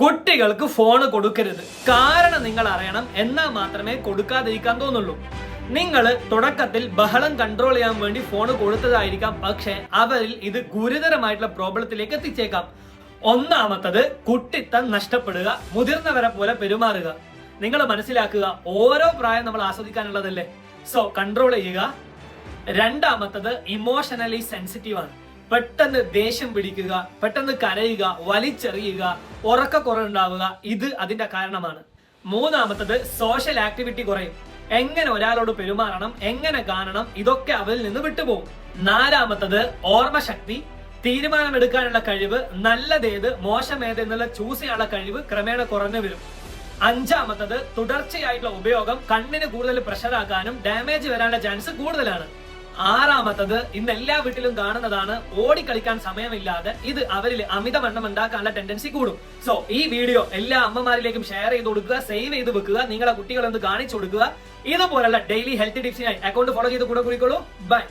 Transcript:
കുട്ടികൾക്ക് ഫോൺ കൊടുക്കരുത്. കാരണം നിങ്ങൾ അറിയണം, എന്നാൽ മാത്രമേ കൊടുക്കാതിരിക്കാൻ തോന്നുള്ളൂ. നിങ്ങൾ തുടക്കത്തിൽ ബഹളം കൺട്രോൾ ചെയ്യാൻ വേണ്ടി ഫോൺ കൊടുത്തതായിരിക്കാം, പക്ഷെ അവരിൽ ഇത് ഗുരുതരമായിട്ടുള്ള പ്രോബ്ലത്തിലേക്ക് എത്തിച്ചേക്കാം. ഒന്നാമത്തത് കുട്ടിത്തം നഷ്ടപ്പെടുക, മുതിർന്നവരെ പോലെ പെരുമാറുക. നിങ്ങൾ മനസ്സിലാക്കുക, ഓരോ പ്രായം നമ്മൾ ആസ്വദിക്കാനുള്ളതല്ലേ. സോ കൺട്രോൾ ചെയ്യുക. രണ്ടാമത്തത് ഇമോഷണലി സെൻസിറ്റീവ് ആണ്. പെട്ടെന്ന് ദേഷ്യം പിടിക്കുക, പെട്ടെന്ന് കരയുക, വലിച്ചെറിയുക, ഉറക്കക്കുറവുണ്ടാവുക, ഇത് അതിന്റെ കാരണമാണ്. മൂന്നാമത്തത് സോഷ്യൽ ആക്ടിവിറ്റി കുറയും. എങ്ങനെ ഒരാളോട് പെരുമാറണം, എങ്ങനെ കാണണം, ഇതൊക്കെ അവരിൽ നിന്ന് വിട്ടുപോകും. നാലാമത്തത് ഓർമ്മശക്തി, തീരുമാനമെടുക്കാനുള്ള കഴിവ്, നല്ലതേത് മോശമേത് എന്നുള്ള ചൂസ് ചെയ്യാനുള്ള കഴിവ് ക്രമേണ കുറഞ്ഞു വരും. അഞ്ചാമത്തത് തുടർച്ചയായിട്ടുള്ള ഉപയോഗം കണ്ണിന് കൂടുതൽ പ്രഷറാക്കാനും ഡാമേജ് വരാനുള്ള ചാൻസ് കൂടുതലാണ്. ആറാമത്തത് ഇന്ന് എല്ലാ വീട്ടിലും കാണുന്നതാണ്, ഓടിക്കളിക്കാൻ സമയമില്ലാതെ. ഇത് അവരിൽ അമിതവണ്ണം ഉണ്ടാക്കാനുള്ള ടെൻഡൻസി കൂടും. സോ ഈ വീഡിയോ എല്ലാ അമ്മമാരിലേക്കും ഷെയർ ചെയ്ത് കൊടുക്കുക, സേവ് ചെയ്ത് വെക്കുക, നിങ്ങളെ കുട്ടികളെന്ന് കാണിച്ചു കൊടുക്കുക. ഇതുപോലുള്ള ഡെയിലി ഹെൽത്ത് ടിപ്സിനായി അക്കൗണ്ട് ഫോളോ ചെയ്ത് കൂടെ കുടിക്കോളൂ. ബൈ.